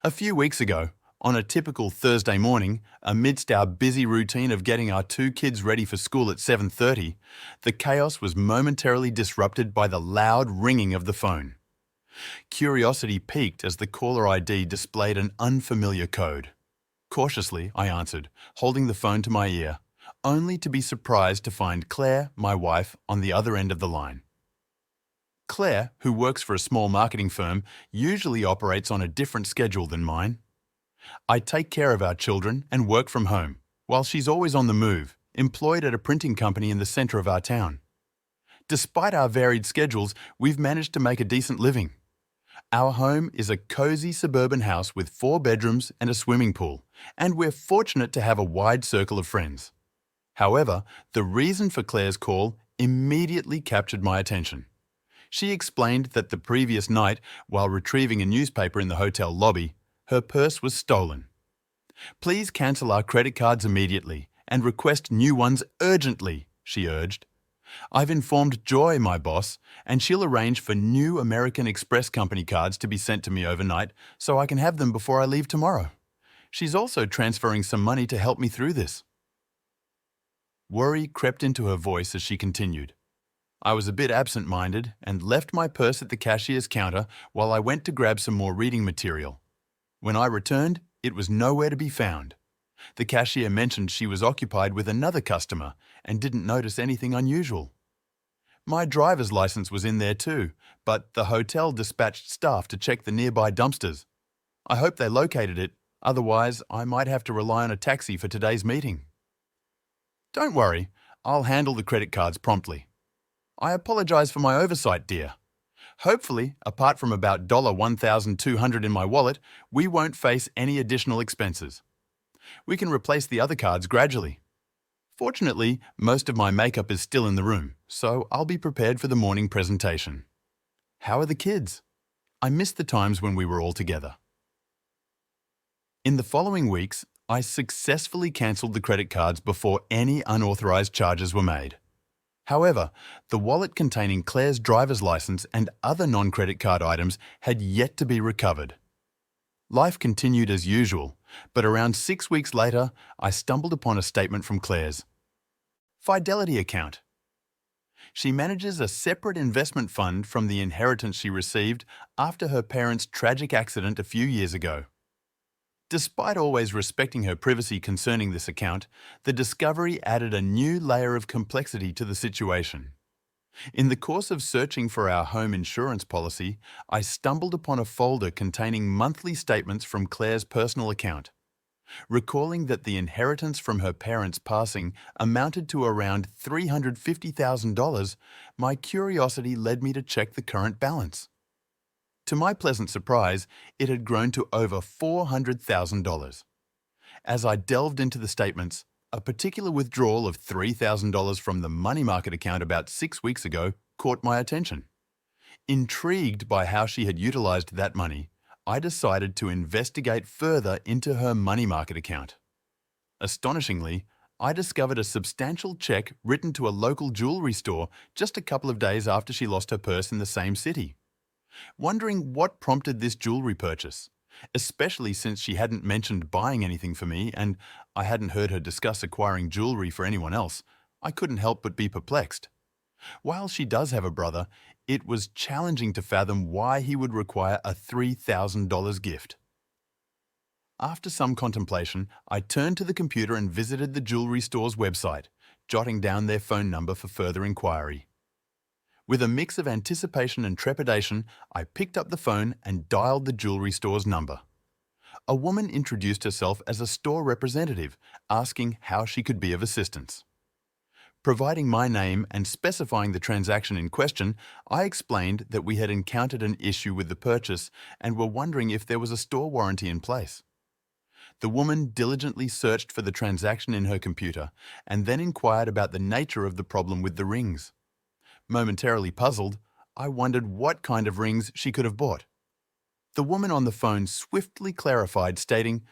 A few weeks ago, on a typical Thursday morning, amidst our busy routine of getting our two kids ready for school at 7:30, the chaos was momentarily disrupted by the loud ringing of the phone. Curiosity piqued as the caller ID displayed an unfamiliar code. Cautiously, I answered, holding the phone to my ear, only to be surprised to find Claire, my wife, on the other end of the line. Claire, who works for a small marketing firm, usually operates on a different schedule than mine. I take care of our children and work from home, while she's always on the move, employed at a printing company in the center of our town. Despite our varied schedules, we've managed to make a decent living. Our home is a cozy suburban house with 4 bedrooms and a swimming pool, and we're fortunate to have a wide circle of friends. However, the reason for Claire's call immediately captured my attention. She explained that the previous night, while retrieving a newspaper in the hotel lobby, her purse was stolen. "Please cancel our credit cards immediately and request new ones urgently," she urged. "I've informed Joy, my boss, and she'll arrange for new American Express Company cards to be sent to me overnight so I can have them before I leave tomorrow. She's also transferring some money to help me through this." Worry crept into her voice as she continued. I was a bit absent-minded and left my purse at the cashier's counter while I went to grab some more reading material. When I returned, it was nowhere to be found. The cashier mentioned she was occupied with another customer and didn't notice anything unusual. My driver's license was in there too, but the hotel dispatched staff to check the nearby dumpsters. I hope they located it, otherwise I might have to rely on a taxi for today's meeting. "Don't worry, I'll handle the credit cards promptly. I apologize for my oversight, dear. Hopefully, apart from about $1,200 in my wallet, we won't face any additional expenses. We can replace the other cards gradually. Fortunately, most of my makeup is still in the room, so I'll be prepared for the morning presentation. How are the kids? I missed the times when we were all together." In the following weeks, I successfully cancelled the credit cards before any unauthorized charges were made. However, the wallet containing Claire's driver's license and other non-credit card items had yet to be recovered. Life continued as usual, but around 6 weeks later, I stumbled upon a statement from Claire's Fidelity account. She manages a separate investment fund from the inheritance she received after her parents' tragic accident a few years ago. Despite always respecting her privacy concerning this account, the discovery added a new layer of complexity to the situation. In the course of searching for our home insurance policy, I stumbled upon a folder containing monthly statements from Claire's personal account. Recalling that the inheritance from her parents' passing amounted to around $350,000, my curiosity led me to check the current balance. To my pleasant surprise, it had grown to over $400,000. As I delved into the statements, a particular withdrawal of $3,000 from the money market account about 6 weeks ago caught my attention. Intrigued by how she had utilized that money, I decided to investigate further into her money market account. Astonishingly, I discovered a substantial check written to a local jewelry store just a couple of days after she lost her purse in the same city. Wondering what prompted this jewelry purchase, especially since she hadn't mentioned buying anything for me and I hadn't heard her discuss acquiring jewelry for anyone else, I couldn't help but be perplexed. While she does have a brother, it was challenging to fathom why he would require a $3,000 gift. After some contemplation, I turned to the computer and visited the jewelry store's website, jotting down their phone number for further inquiry. With a mix of anticipation and trepidation, I picked up the phone and dialed the jewelry store's number. A woman introduced herself as a store representative, asking how she could be of assistance. Providing my name and specifying the transaction in question, I explained that we had encountered an issue with the purchase and were wondering if there was a store warranty in place. The woman diligently searched for the transaction in her computer and then inquired about the nature of the problem with the rings. Momentarily puzzled, I wondered what kind of rings she could have bought. The woman on the phone swiftly clarified, stating,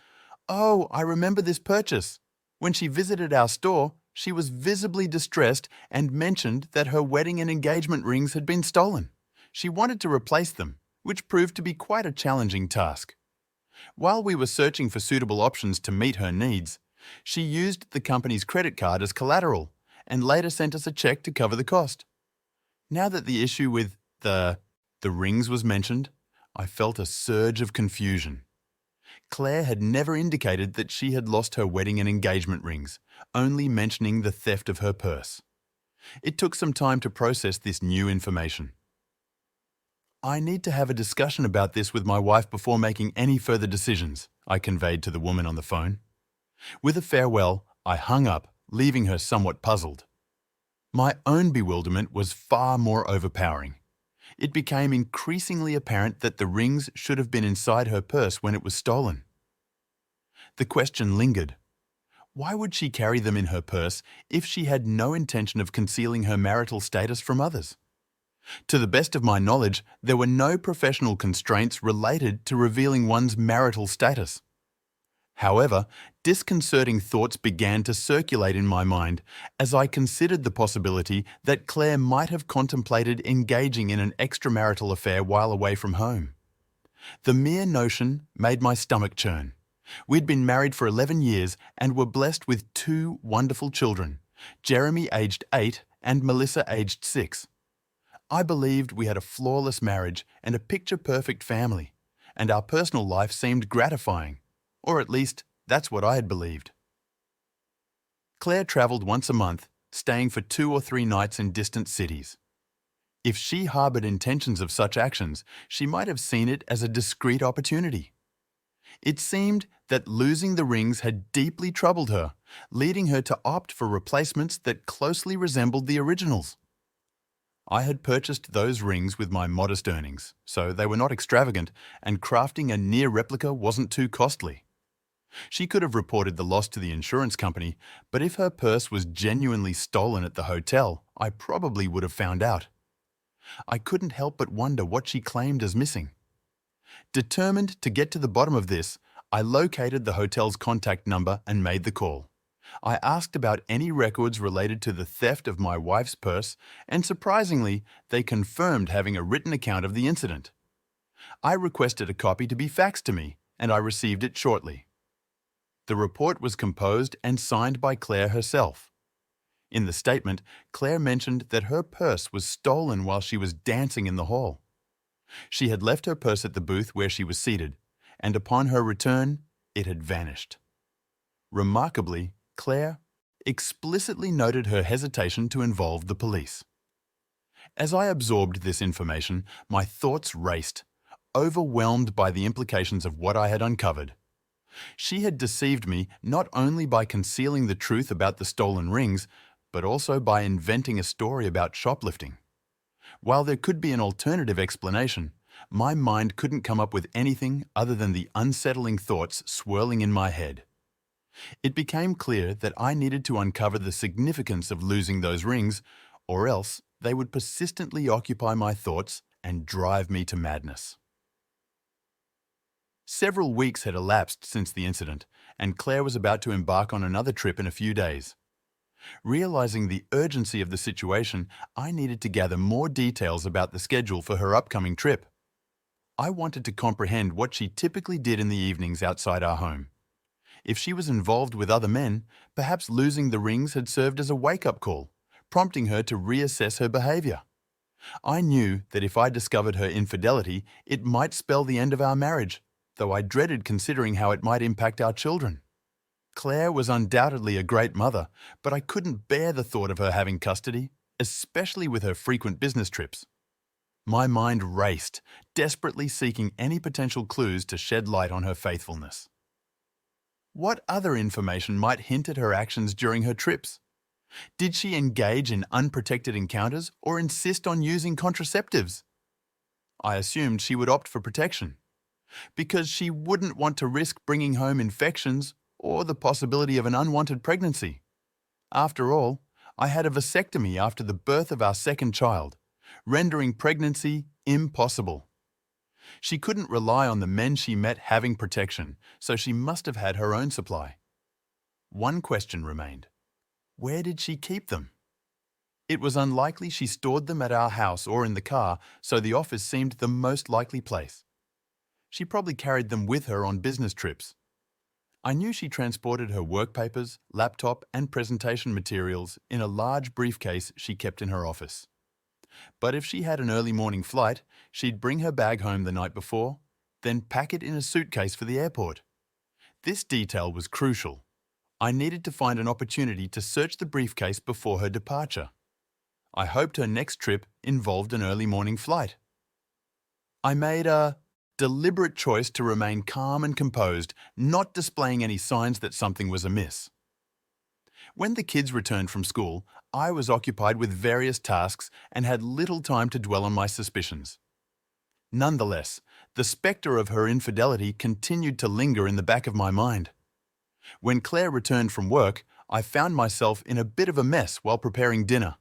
"Oh, I remember this purchase. When she visited our store, she was visibly distressed and mentioned that her wedding and engagement rings had been stolen. She wanted to replace them, which proved to be quite a challenging task. While we were searching for suitable options to meet her needs, she used the company's credit card as collateral and later sent us a check to cover the cost. Now that the issue with the rings was mentioned, I felt a surge of confusion. Claire had never indicated that she had lost her wedding and engagement rings, only mentioning the theft of her purse. It took some time to process this new information. I need to have a discussion about this with my wife before making any further decisions, I conveyed to the woman on the phone. With a farewell, I hung up, leaving her somewhat puzzled. My own bewilderment was far more overpowering. It became increasingly apparent that the rings should have been inside her purse when it was stolen. The question lingered. Why would she carry them in her purse if she had no intention of concealing her marital status from others? To the best of my knowledge, there were no professional constraints related to revealing one's marital status. However, disconcerting thoughts began to circulate in my mind as I considered the possibility that Claire might have contemplated engaging in an extramarital affair while away from home. The mere notion made my stomach churn. We'd been married for 11 years and were blessed with 2 wonderful children, Jeremy aged 8 and Melissa aged 6. I believed we had a flawless marriage and a picture-perfect family, and our personal life seemed gratifying, or at least that's what I had believed. Claire travelled once a month, staying for 2 or 3 nights in distant cities. If she harboured intentions of such actions, she might have seen it as a discreet opportunity. It seemed that losing the rings had deeply troubled her, leading her to opt for replacements that closely resembled the originals. I had purchased those rings with my modest earnings, so they were not extravagant, and crafting a near replica wasn't too costly. She could have reported the loss to the insurance company, but if her purse was genuinely stolen at the hotel, I probably would have found out. I couldn't help but wonder what she claimed as missing. Determined to get to the bottom of this, I located the hotel's contact number and made the call. I asked about any records related to the theft of my wife's purse, and surprisingly, they confirmed having a written account of the incident. I requested a copy to be faxed to me, and I received it shortly. The report was composed and signed by Claire herself. In the statement, Claire mentioned that her purse was stolen while she was dancing in the hall. She had left her purse at the booth where she was seated, and upon her return, it had vanished. Remarkably, Claire explicitly noted her hesitation to involve the police. As I absorbed this information, my thoughts raced, overwhelmed by the implications of what I had uncovered. She had deceived me not only by concealing the truth about the stolen rings, but also by inventing a story about shoplifting. While there could be an alternative explanation, my mind couldn't come up with anything other than the unsettling thoughts swirling in my head. It became clear that I needed to uncover the significance of losing those rings, or else they would persistently occupy my thoughts and drive me to madness. Several weeks had elapsed since the incident, and Claire was about to embark on another trip in a few days. Realizing the urgency of the situation, I needed to gather more details about the schedule for her upcoming trip. I wanted to comprehend what she typically did in the evenings outside our home. If she was involved with other men, perhaps losing the rings had served as a wake-up call, prompting her to reassess her behavior. I knew that if I discovered her infidelity, it might spell the end of our marriage, though I dreaded considering how it might impact our children. Claire was undoubtedly a great mother, but I couldn't bear the thought of her having custody, especially with her frequent business trips. My mind raced, desperately seeking any potential clues to shed light on her faithfulness. What other information might hint at her actions during her trips? Did she engage in unprotected encounters or insist on using contraceptives? I assumed she would opt for protection, because she wouldn't want to risk bringing home infections or the possibility of an unwanted pregnancy. After all, I had a vasectomy after the birth of our second child, rendering pregnancy impossible. She couldn't rely on the men she met having protection, so she must have had her own supply. One question remained. Where did she keep them? It was unlikely she stored them at our house or in the car, so the office seemed the most likely place. She probably carried them with her on business trips. I knew she transported her work papers, laptop, and presentation materials in a large briefcase she kept in her office. But if she had an early morning flight, she'd bring her bag home the night before, then pack it in a suitcase for the airport. This detail was crucial. I needed to find an opportunity to search the briefcase before her departure. I hoped her next trip involved an early morning flight. I made a deliberate choice to remain calm and composed, not displaying any signs that something was amiss. When the kids returned from school, I was occupied with various tasks and had little time to dwell on my suspicions. Nonetheless, the spectre of her infidelity continued to linger in the back of my mind. When Claire returned from work, I found myself in a bit of a mess while preparing dinner.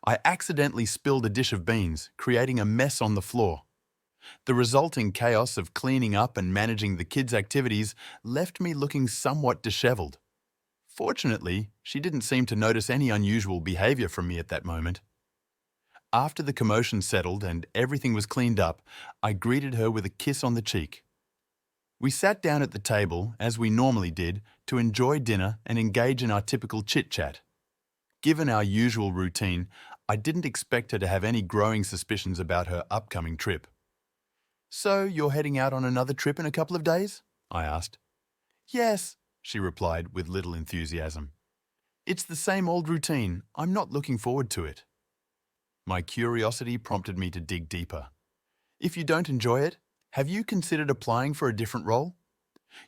I accidentally spilled a dish of beans, creating a mess on the floor. The resulting chaos of cleaning up and managing the kids' activities left me looking somewhat disheveled. Fortunately, she didn't seem to notice any unusual behavior from me at that moment. After the commotion settled and everything was cleaned up, I greeted her with a kiss on the cheek. We sat down at the table, as we normally did, to enjoy dinner and engage in our typical chit-chat. Given our usual routine, I didn't expect her to have any growing suspicions about her upcoming trip. "So, you're heading out on another trip in a couple of days?" I asked. "Yes," she replied with little enthusiasm. "It's the same old routine. I'm not looking forward to it." My curiosity prompted me to dig deeper. "If you don't enjoy it, have you considered applying for a different role?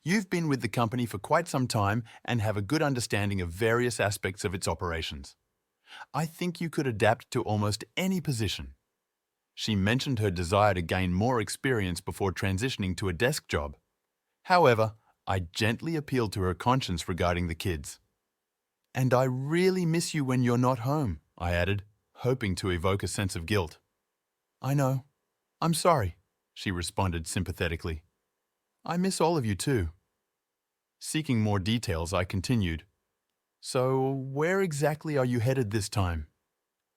You've been with the company for quite some time and have a good understanding of various aspects of its operations. I think you could adapt to almost any position." She mentioned her desire to gain more experience before transitioning to a desk job. However, I gently appealed to her conscience regarding the kids. "And I really miss you when you're not home," I added, hoping to evoke a sense of guilt. "I know. I'm sorry," she responded sympathetically. "I miss all of you too." Seeking more details, I continued. "So, where exactly are you headed this time?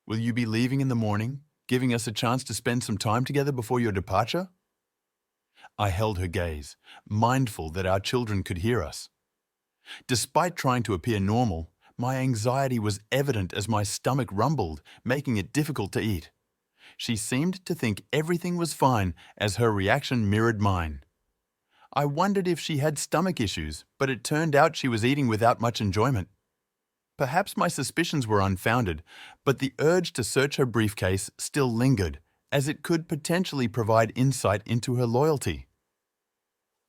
Will you be leaving in the morning, giving us a chance to spend some time together before your departure?" I held her gaze, mindful that our children could hear us. Despite trying to appear normal, my anxiety was evident as my stomach rumbled, making it difficult to eat. She seemed to think everything was fine as her reaction mirrored mine. I wondered if she had stomach issues, but it turned out she was eating without much enjoyment. Perhaps my suspicions were unfounded, but the urge to search her briefcase still lingered, as it could potentially provide insight into her loyalty.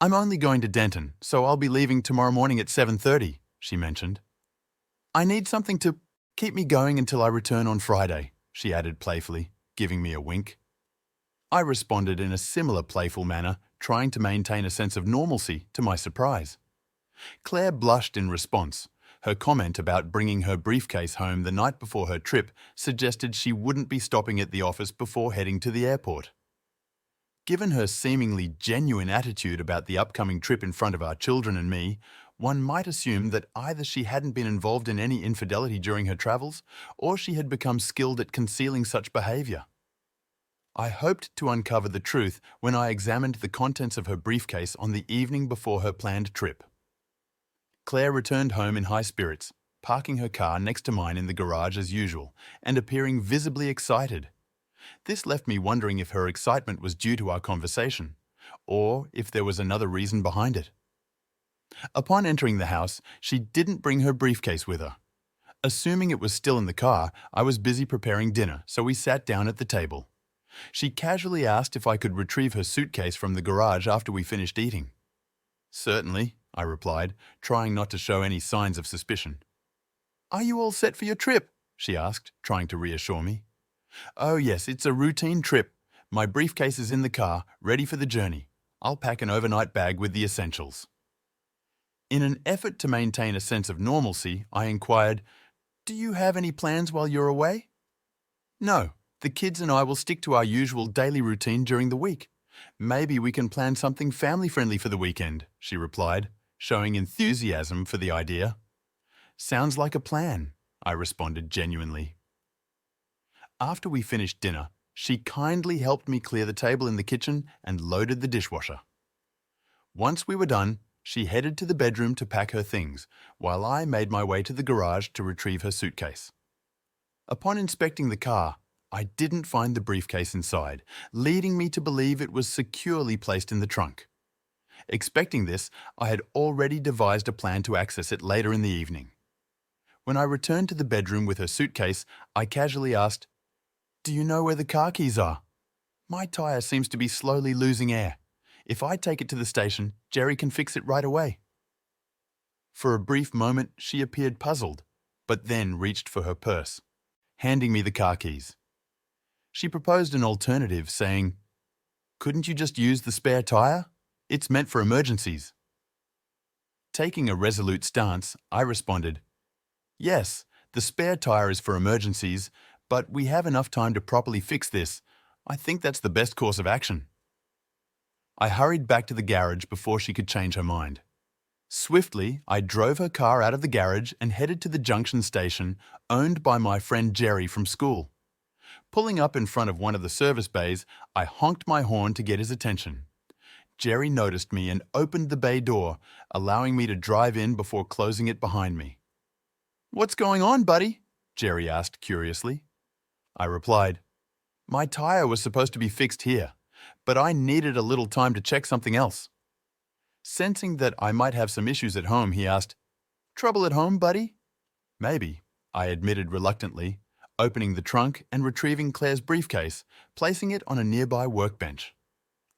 "I'm only going to Denton, so I'll be leaving tomorrow morning at 7:30, she mentioned. "I need something to keep me going until I return on Friday," she added playfully, giving me a wink. I responded in a similar playful manner, trying to maintain a sense of normalcy to my surprise. Claire blushed in response. Her comment about bringing her briefcase home the night before her trip suggested she wouldn't be stopping at the office before heading to the airport. Given her seemingly genuine attitude about the upcoming trip in front of our children and me, one might assume that either she hadn't been involved in any infidelity during her travels, or she had become skilled at concealing such behavior. I hoped to uncover the truth when I examined the contents of her briefcase on the evening before her planned trip. Claire returned home in high spirits, parking her car next to mine in the garage as usual, and appearing visibly excited. This left me wondering if her excitement was due to our conversation, or if there was another reason behind it. Upon entering the house, she didn't bring her briefcase with her. Assuming it was still in the car, I was busy preparing dinner, so we sat down at the table. She casually asked if I could retrieve her suitcase from the garage after we finished eating. "Certainly," I replied, trying not to show any signs of suspicion. "Are you all set for your trip?" she asked, trying to reassure me. "Oh yes, it's a routine trip. My briefcase is in the car, ready for the journey. I'll pack an overnight bag with the essentials." In an effort to maintain a sense of normalcy, I inquired, "Do you have any plans while you're away?" "No, the kids and I will stick to our usual daily routine during the week. Maybe we can plan something family-friendly for the weekend," she replied, showing enthusiasm for the idea. "Sounds like a plan," I responded genuinely. After we finished dinner, she kindly helped me clear the table in the kitchen and loaded the dishwasher. Once we were done, she headed to the bedroom to pack her things, while I made my way to the garage to retrieve her suitcase. Upon inspecting the car, I didn't find the briefcase inside, leading me to believe it was securely placed in the trunk. Expecting this, I had already devised a plan to access it later in the evening. When I returned to the bedroom with her suitcase, I casually asked, "Do you know where the car keys are? My tire seems to be slowly losing air. If I take it to the station, Jerry can fix it right away." For a brief moment, she appeared puzzled, but then reached for her purse, handing me the car keys. She proposed an alternative, saying, "Couldn't you just use the spare tire? It's meant for emergencies." Taking a resolute stance, I responded, "Yes, the spare tire is for emergencies, but we have enough time to properly fix this. I think that's the best course of action." I hurried back to the garage before she could change her mind. Swiftly, I drove her car out of the garage and headed to the junction station owned by my friend Jerry from school. Pulling up in front of one of the service bays, I honked my horn to get his attention. Jerry noticed me and opened the bay door, allowing me to drive in before closing it behind me. "What's going on, buddy?" Jerry asked curiously. I replied, "My tire was supposed to be fixed here, but I needed a little time to check something else." Sensing that I might have some issues at home, he asked, "Trouble at home, buddy?" "Maybe," I admitted reluctantly, opening the trunk and retrieving Claire's briefcase, placing it on a nearby workbench.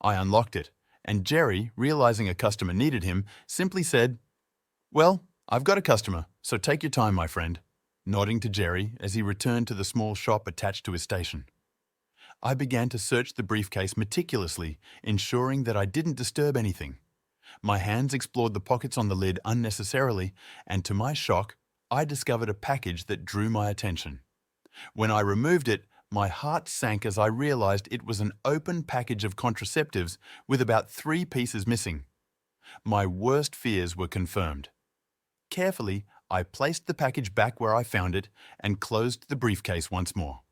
I unlocked it, and Jerry, realizing a customer needed him, simply said, "Well, I've got a customer, so take your time, my friend," nodding to Jerry as he returned to the small shop attached to his station. I began to search the briefcase meticulously, ensuring that I didn't disturb anything. My hands explored the pockets on the lid unnecessarily, and to my shock, I discovered a package that drew my attention. When I removed it, my heart sank as I realized it was an open package of contraceptives with about 3 pieces missing. My worst fears were confirmed. Carefully, I placed the package back where I found it and closed the briefcase once more.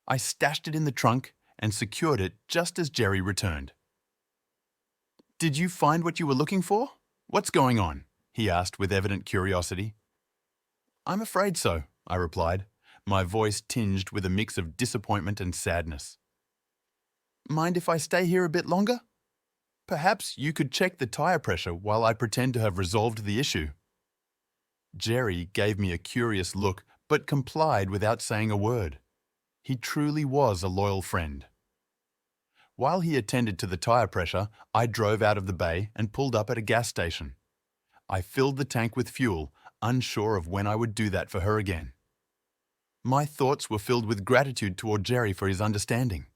I stashed it in the trunk and secured it just as Jerry returned. "Did you find what you were looking for? What's going on?" he asked with evident curiosity. "I'm afraid so," I replied, my voice tinged with a mix of disappointment and sadness. "Mind if I stay here a bit longer? Perhaps you could check the tire pressure while I pretend to have resolved the issue." Jerry gave me a curious look, but complied without saying a word. He truly was a loyal friend. While he attended to the tire pressure, I drove out of the bay and pulled up at a gas station. I filled the tank with fuel, unsure of when I would do that for her again. My thoughts were filled with gratitude toward Jerry for his understanding.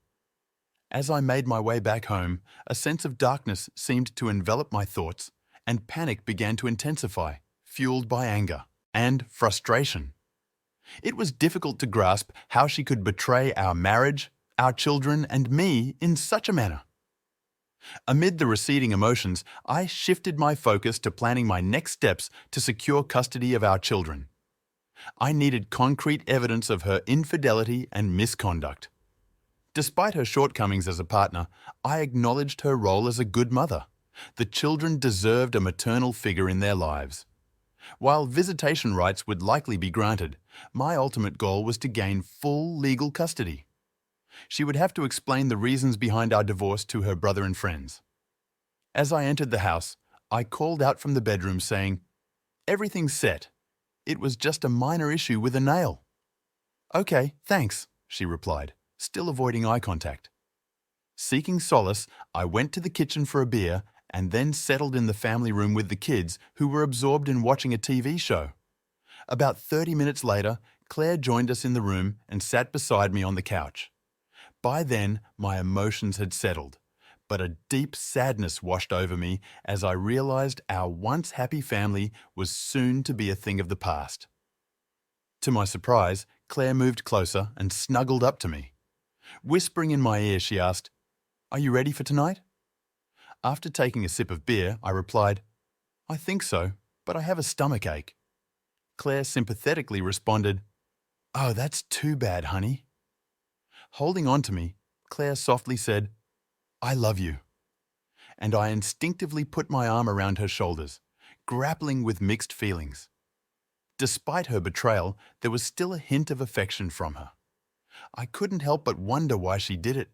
As I made my way back home, a sense of darkness seemed to envelop my thoughts, and panic began to intensify, fueled by anger and frustration. It was difficult to grasp how she could betray our marriage, our children, and me in such a manner. Amid the receding emotions, I shifted my focus to planning my next steps to secure custody of our children. I needed concrete evidence of her infidelity and misconduct. Despite her shortcomings as a partner, I acknowledged her role as a good mother. The children deserved a maternal figure in their lives. While visitation rights would likely be granted, my ultimate goal was to gain full legal custody. She would have to explain the reasons behind our divorce to her brother and friends. As I entered the house, I called out from the bedroom saying, "Everything's set. It was just a minor issue with a nail." "Okay, thanks," she replied, still avoiding eye contact. Seeking solace, I went to the kitchen for a beer and then settled in the family room with the kids who were absorbed in watching a TV show. About 30 minutes later, Claire joined us in the room and sat beside me on the couch. By then, my emotions had settled, but a deep sadness washed over me as I realized our once happy family was soon to be a thing of the past. To my surprise, Claire moved closer and snuggled up to me. Whispering in my ear, she asked, "Are you ready for tonight?" After taking a sip of beer, I replied, "I think so, but I have a stomach ache." Claire sympathetically responded, "Oh, that's too bad, honey." Holding on to me, Claire softly said, "I love you." and I instinctively put my arm around her shoulders, grappling with mixed feelings. Despite her betrayal, there was still a hint of affection from her. I couldn't help but wonder why she did it.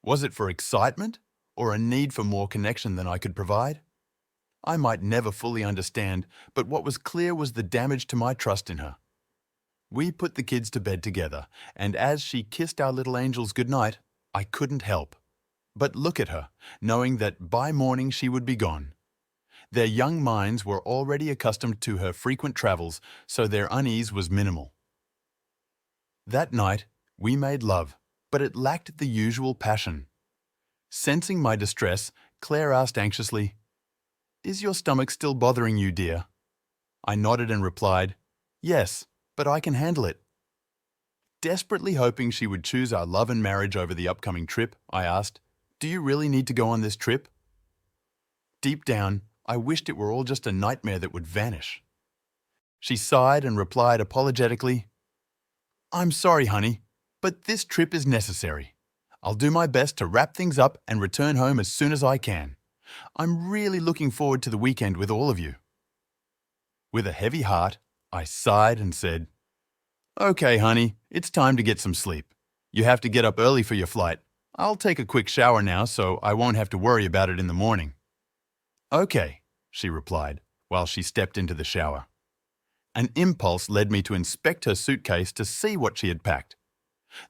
Was it for excitement or a need for more connection than I could provide? I might never fully understand, but what was clear was the damage to my trust in her. We put the kids to bed together, and as she kissed our little angels goodnight, I couldn't help but look at her, knowing that by morning she would be gone. Their young minds were already accustomed to her frequent travels, so their unease was minimal. That night, we made love, but it lacked the usual passion. Sensing my distress, Claire asked anxiously, "Is your stomach still bothering you, dear?" I nodded and replied, "Yes, but I can handle it." Desperately hoping she would choose our love and marriage over the upcoming trip, I asked, "Do you really need to go on this trip?" Deep down, I wished it were all just a nightmare that would vanish. She sighed and replied apologetically, "I'm sorry, honey, but this trip is necessary. I'll do my best to wrap things up and return home as soon as I can. I'm really looking forward to the weekend with all of you." With a heavy heart, I sighed and said, "Okay, honey, it's time to get some sleep. You have to get up early for your flight. I'll take a quick shower now so I won't have to worry about it in the morning." "Okay," she replied, while she stepped into the shower. An impulse led me to inspect her suitcase to see what she had packed.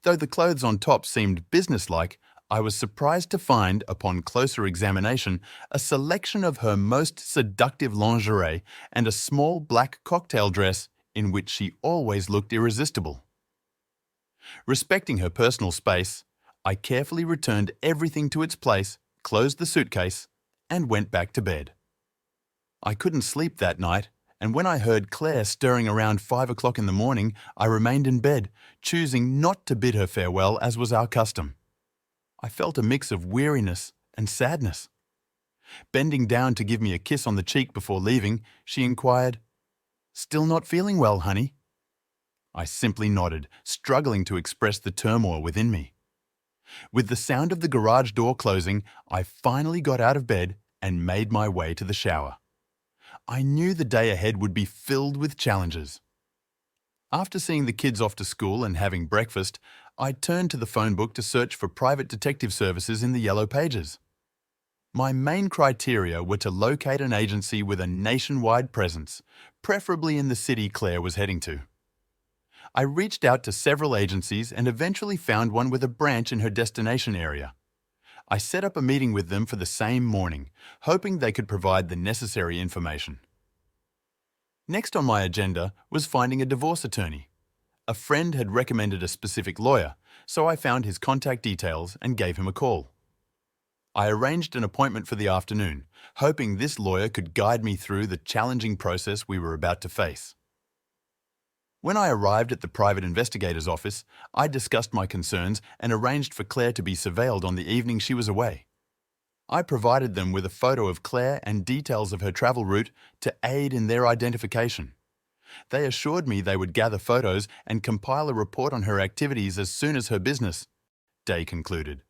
Though the clothes on top seemed businesslike, I was surprised to find, upon closer examination, a selection of her most seductive lingerie and a small black cocktail dress in which she always looked irresistible. Respecting her personal space, I carefully returned everything to its place, closed the suitcase, and went back to bed. I couldn't sleep that night, and when I heard Claire stirring around 5 o'clock in the morning, I remained in bed, choosing not to bid her farewell as was our custom. I felt a mix of weariness and sadness. Bending down to give me a kiss on the cheek before leaving, she inquired, "Still not feeling well, honey?" I simply nodded, struggling to express the turmoil within me. With the sound of the garage door closing, I finally got out of bed and made my way to the shower. I knew the day ahead would be filled with challenges. After seeing the kids off to school and having breakfast, I turned to the phone book to search for private detective services in the yellow pages. My main criteria were to locate an agency with a nationwide presence, preferably in the city Claire was heading to. I reached out to several agencies and eventually found one with a branch in her destination area. I set up a meeting with them for the same morning, hoping they could provide the necessary information. Next on my agenda was finding a divorce attorney. A friend had recommended a specific lawyer, so I found his contact details and gave him a call. I arranged an appointment for the afternoon, hoping this lawyer could guide me through the challenging process we were about to face. When I arrived at the private investigator's office, I discussed my concerns and arranged for Claire to be surveilled on the evening she was away. I provided them with a photo of Claire and details of her travel route to aid in their identification. They assured me they would gather photos and compile a report on her activities as soon as her business day concluded.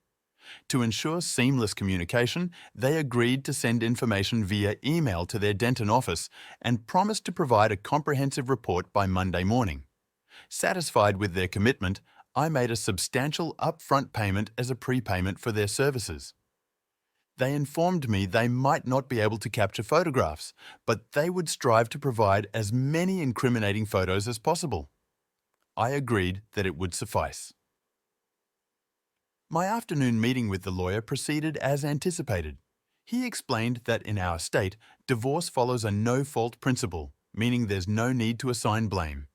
To ensure seamless communication, they agreed to send information via email to their Denton office and promised to provide a comprehensive report by Monday morning. Satisfied with their commitment, I made a substantial upfront payment as a prepayment for their services. They informed me they might not be able to capture photographs, but they would strive to provide as many incriminating photos as possible. I agreed that it would suffice. My afternoon meeting with the lawyer proceeded as anticipated. He explained that in our state, divorce follows a no-fault principle, meaning there's no need to assign blame.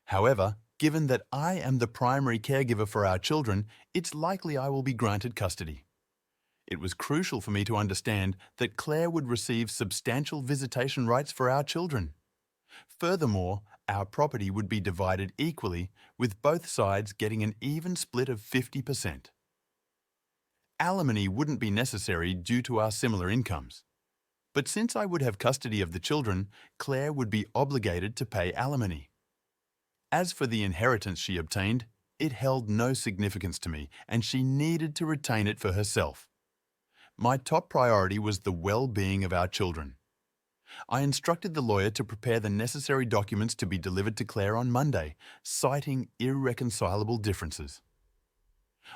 However, given that I am the primary caregiver for our children, it's likely I will be granted custody. It was crucial for me to understand that Claire would receive substantial visitation rights for our children. Furthermore, our property would be divided equally, with both sides getting an even split of 50%. Alimony wouldn't be necessary due to our similar incomes. But since I would have custody of the children, Claire would be obligated to pay alimony. As for the inheritance she obtained, it held no significance to me, and she needed to retain it for herself. My top priority was the well-being of our children. I instructed the lawyer to prepare the necessary documents to be delivered to Claire on Monday, citing irreconcilable differences.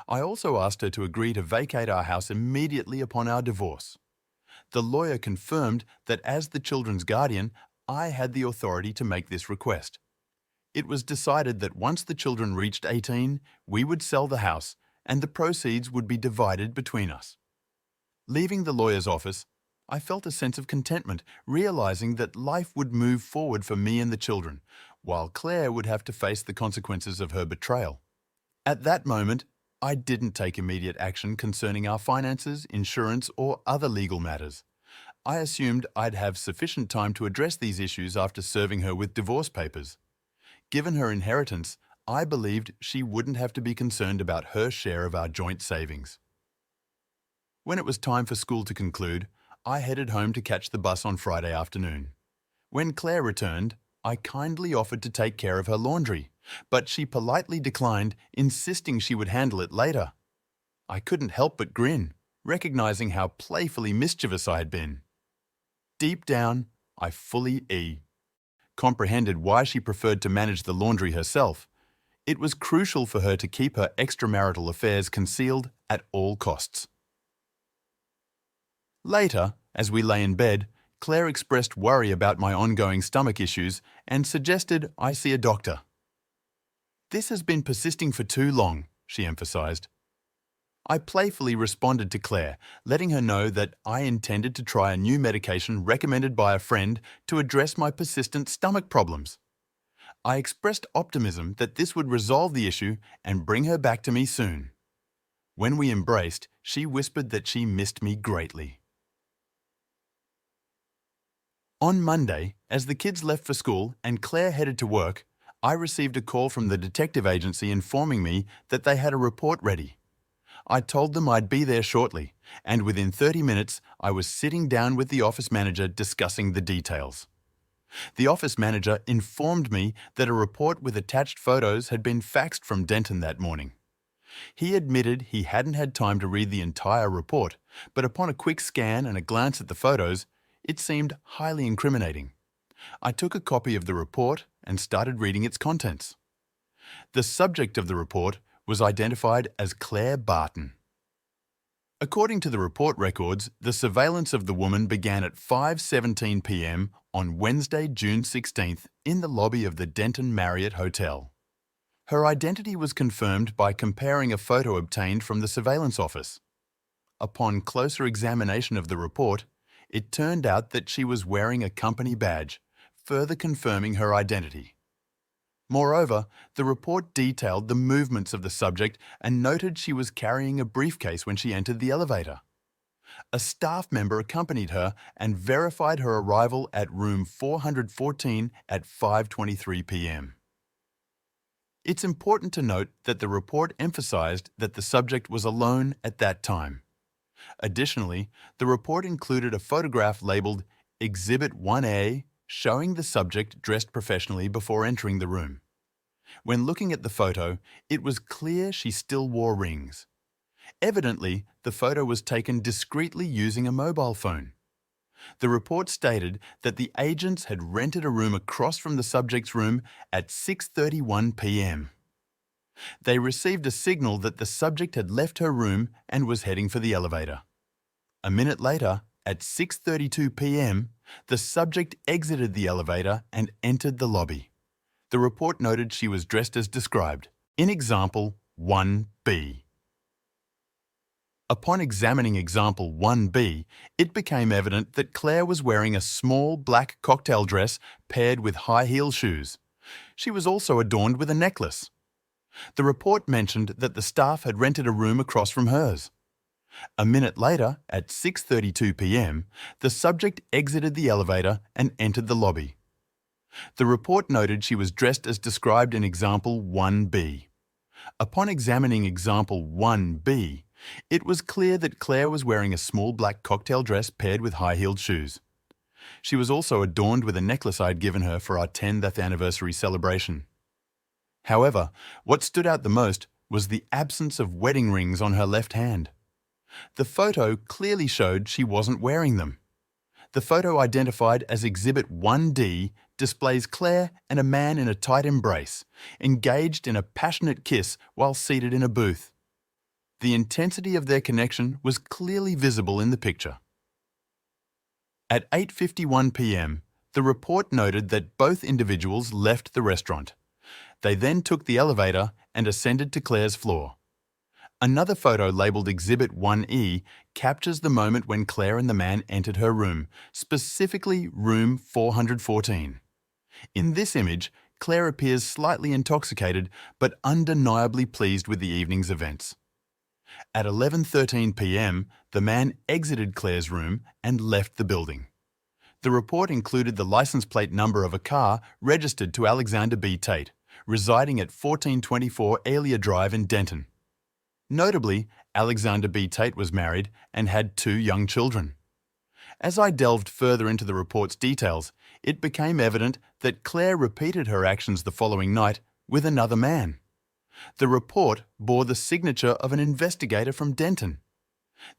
I also asked her to agree to vacate our house immediately upon our divorce. The lawyer confirmed that as the children's guardian, I had the authority to make this request. It was decided that once the children reached 18, we would sell the house and the proceeds would be divided between us. Leaving the lawyer's office, I felt a sense of contentment, realizing that life would move forward for me and the children, while Claire would have to face the consequences of her betrayal. At that moment, I didn't take immediate action concerning our finances, insurance, or other legal matters. I assumed I'd have sufficient time to address these issues after serving her with divorce papers. Given her inheritance, I believed she wouldn't have to be concerned about her share of our joint savings. When it was time for school to conclude, I headed home to catch the bus on Friday afternoon. When Claire returned, I kindly offered to take care of her laundry, but she politely declined, insisting she would handle it later. I couldn't help but grin, recognizing how playfully mischievous I had been. Deep down, I fully comprehended why she preferred to manage the laundry herself. It was crucial for her to keep her extramarital affairs concealed at all costs. Later, as we lay in bed, Claire expressed worry about my ongoing stomach issues and suggested I see a doctor. "This has been persisting for too long," she emphasized. I playfully responded to Claire, letting her know that I intended to try a new medication recommended by a friend to address my persistent stomach problems. I expressed optimism that this would resolve the issue and bring her back to me soon. When we embraced, she whispered that she missed me greatly. On Monday, as the kids left for school and Claire headed to work, I received a call from the detective agency informing me that they had a report ready. I told them I'd be there shortly, and within 30 minutes, I was sitting down with the office manager discussing the details. The office manager informed me that a report with attached photos had been faxed from Denton that morning. He admitted he hadn't had time to read the entire report, but upon a quick scan and a glance at the photos, it seemed highly incriminating. I took a copy of the report and started reading its contents. The subject of the report was identified as Claire Barton. According to the report records, the surveillance of the woman began at 5:17 p.m. on Wednesday, June 16th, in the lobby of the Denton Marriott Hotel. Her identity was confirmed by comparing a photo obtained from the surveillance office. Upon closer examination of the report, it turned out that she was wearing a company badge, further confirming her identity. Moreover, the report detailed the movements of the subject and noted she was carrying a briefcase when she entered the elevator. A staff member accompanied her and verified her arrival at room 414 at 5:23 p.m. It's important to note that the report emphasized that the subject was alone at that time. Additionally, the report included a photograph labeled Exhibit 1A showing the subject dressed professionally before entering the room. When looking at the photo, it was clear she still wore rings. Evidently, the photo was taken discreetly using a mobile phone. The report stated that the agents had rented a room across from the subject's room at 6:31 p.m. They received a signal that the subject had left her room and was heading for the elevator. A minute later, at 6:32 p.m., the subject exited the elevator and entered the lobby. The report noted she was dressed as described in Example 1B. Upon examining Example 1B, it became evident that Claire was wearing a small black cocktail dress paired with high-heel shoes. She was also adorned with a necklace. The report mentioned that the staff had rented a room across from hers. A minute later, at 6:32 p.m., the subject exited the elevator and entered the lobby. The report noted she was dressed as described in Example 1B. Upon examining Example 1B, it was clear that Claire was wearing a small black cocktail dress paired with high-heeled shoes. She was also adorned with a necklace I had given her for our 10th anniversary celebration. However, what stood out the most was the absence of wedding rings on her left hand. The photo clearly showed she wasn't wearing them. The photo, identified as Exhibit 1D, displays Claire and a man in a tight embrace, engaged in a passionate kiss while seated in a booth. The intensity of their connection was clearly visible in the picture. At 8:51 p.m., the report noted that both individuals left the restaurant. They then took the elevator and ascended to Claire's floor. Another photo labelled Exhibit 1E captures the moment when Claire and the man entered her room, specifically room 414. In this image, Claire appears slightly intoxicated but undeniably pleased with the evening's events. At 11:13 p.m., the man exited Claire's room and left the building. The report included the license plate number of a car registered to Alexander B. Tate, residing at 1424 Alia Drive in Denton. Notably, Alexander B. Tate was married and had 2 young children. As I delved further into the report's details, it became evident that Claire repeated her actions the following night with another man. The report bore the signature of an investigator from Denton.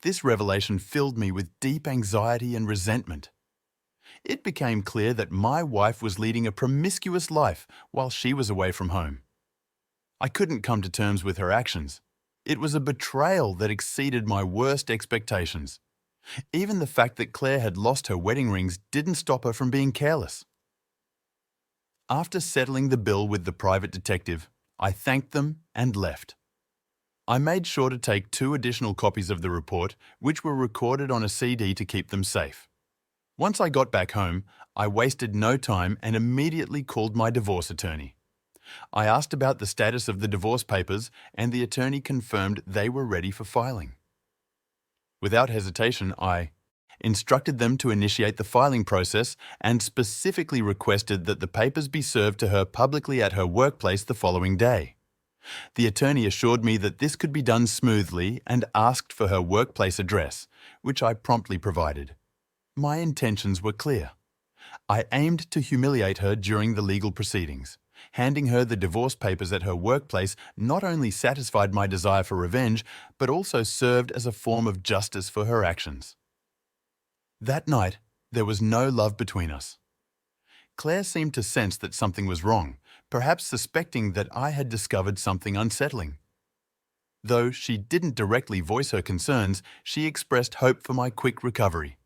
This revelation filled me with deep anxiety and resentment. It became clear that my wife was leading a promiscuous life while she was away from home. I couldn't come to terms with her actions. It was a betrayal that exceeded my worst expectations. Even the fact that Claire had lost her wedding rings didn't stop her from being careless. After settling the bill with the private detective, I thanked them and left. I made sure to take 2 additional copies of the report, which were recorded on a CD to keep them safe. Once I got back home, I wasted no time and immediately called my divorce attorney. I asked about the status of the divorce papers, and the attorney confirmed they were ready for filing. Without hesitation, I instructed them to initiate the filing process and specifically requested that the papers be served to her publicly at her workplace the following day. The attorney assured me that this could be done smoothly and asked for her workplace address, which I promptly provided. My intentions were clear. I aimed to humiliate her during the legal proceedings. Handing her the divorce papers at her workplace not only satisfied my desire for revenge, but also served as a form of justice for her actions. That night, there was no love between us. Claire seemed to sense that something was wrong, perhaps suspecting that I had discovered something unsettling. Though she didn't directly voice her concerns, she expressed hope for my quick recovery.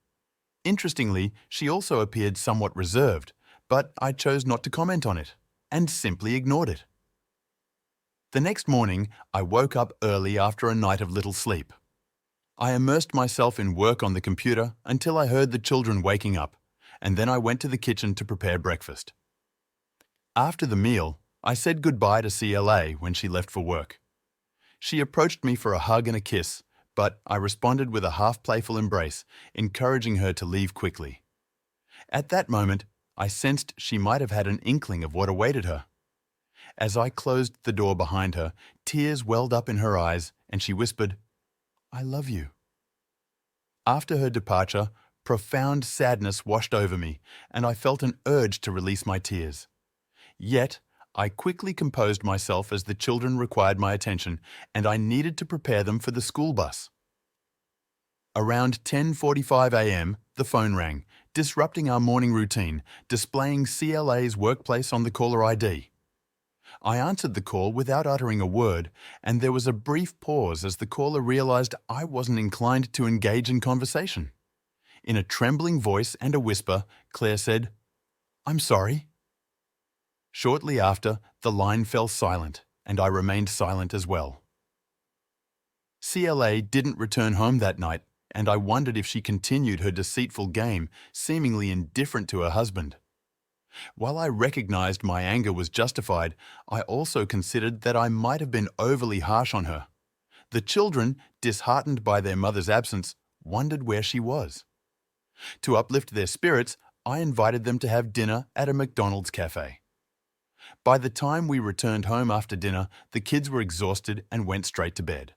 Interestingly, she also appeared somewhat reserved, but I chose not to comment on it and simply ignored it. The next morning, I woke up early after a night of little sleep. I immersed myself in work on the computer until I heard the children waking up, and then I went to the kitchen to prepare breakfast. After the meal, I said goodbye to CLA when she left for work. She approached me for a hug and a kiss, but I responded with a half-playful embrace, encouraging her to leave quickly. At that moment, I sensed she might have had an inkling of what awaited her. As I closed the door behind her, tears welled up in her eyes, and she whispered, "I love you." After her departure, profound sadness washed over me, and I felt an urge to release my tears. Yet, I quickly composed myself as the children required my attention, and I needed to prepare them for the school bus. Around 10:45 a.m., the phone rang, disrupting our morning routine, displaying CLA's workplace on the caller ID. I answered the call without uttering a word, and there was a brief pause as the caller realized I wasn't inclined to engage in conversation. In a trembling voice and a whisper, Claire said, "I'm sorry." Shortly after, the line fell silent, and I remained silent as well. CLA didn't return home that night, and I wondered if she continued her deceitful game, seemingly indifferent to her husband. While I recognized my anger was justified, I also considered that I might have been overly harsh on her. The children, disheartened by their mother's absence, wondered where she was. To uplift their spirits, I invited them to have dinner at a McDonald's cafe. By the time we returned home after dinner, the kids were exhausted and went straight to bed.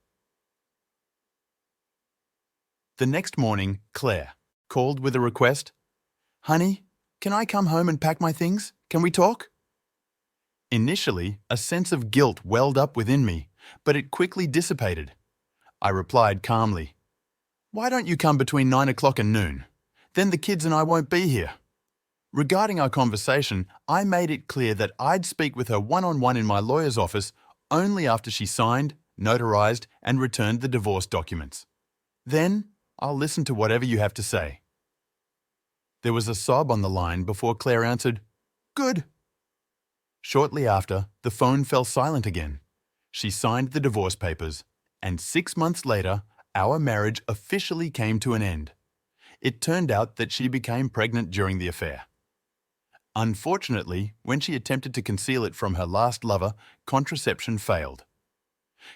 The next morning, Claire called with a request. "Honey, can I come home and pack my things? Can we talk?" Initially, a sense of guilt welled up within me, but it quickly dissipated. I replied calmly, Why don't you come between 9 o'clock and noon? Then the kids and I won't be here. Regarding our conversation, I made it clear that I'd speak with her one-on-one in my lawyer's office only after she signed, notarized, and returned the divorce documents. Then, I'll listen to whatever you have to say. There was a sob on the line before Claire answered, "Good." Shortly after, the phone fell silent again. She signed the divorce papers, and 6 months later, our marriage officially came to an end. It turned out that she became pregnant during the affair. Unfortunately, when she attempted to conceal it from her last lover, contraception failed.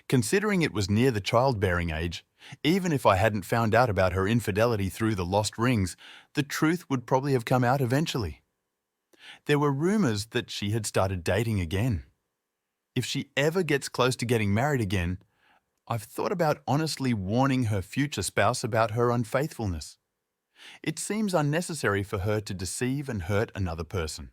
Considering it was near the childbearing age, even if I hadn't found out about her infidelity through the lost rings, the truth would probably have come out eventually. There were rumors that she had started dating again. If she ever gets close to getting married again, I've thought about honestly warning her future spouse about her unfaithfulness. It seems unnecessary for her to deceive and hurt another person.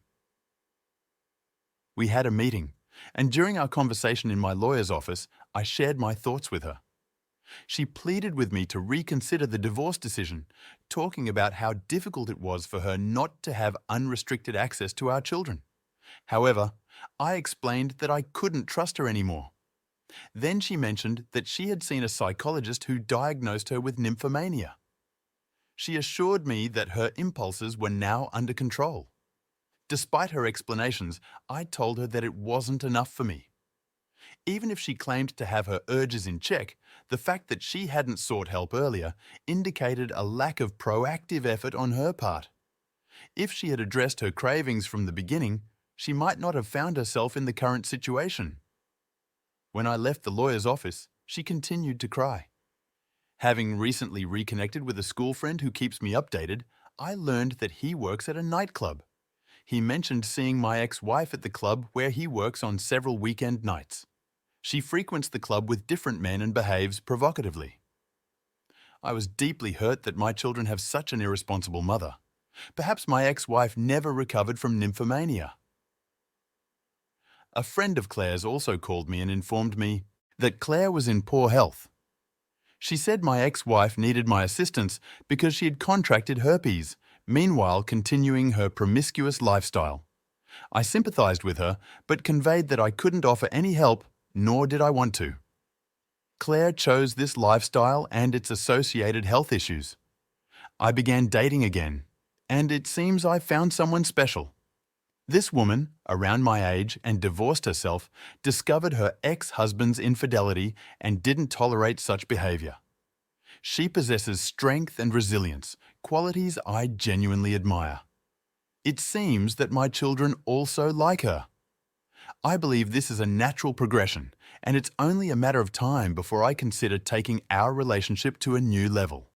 We had a meeting, and during our conversation in my lawyer's office, I shared my thoughts with her. She pleaded with me to reconsider the divorce decision, talking about how difficult it was for her not to have unrestricted access to our children. However, I explained that I couldn't trust her anymore. Then she mentioned that she had seen a psychologist who diagnosed her with nymphomania. She assured me that her impulses were now under control. Despite her explanations, I told her that it wasn't enough for me. Even if she claimed to have her urges in check, the fact that she hadn't sought help earlier indicated a lack of proactive effort on her part. If she had addressed her cravings from the beginning, she might not have found herself in the current situation. When I left the lawyer's office, she continued to cry. Having recently reconnected with a school friend who keeps me updated, I learned that he works at a nightclub. He mentioned seeing my ex-wife at the club where he works on several weekend nights. She frequents the club with different men and behaves provocatively. I was deeply hurt that my children have such an irresponsible mother. Perhaps my ex-wife never recovered from nymphomania. A friend of Claire's also called me and informed me that Claire was in poor health. She said my ex-wife needed my assistance because she had contracted herpes, meanwhile continuing her promiscuous lifestyle. I sympathized with her, but conveyed that I couldn't offer any help, nor did I want to. Claire chose this lifestyle and its associated health issues. I began dating again, and it seems I found someone special. This woman, around my age and divorced herself, discovered her ex-husband's infidelity and didn't tolerate such behavior. She possesses strength and resilience, qualities I genuinely admire. It seems that my children also like her. I believe this is a natural progression, and it's only a matter of time before I consider taking our relationship to a new level.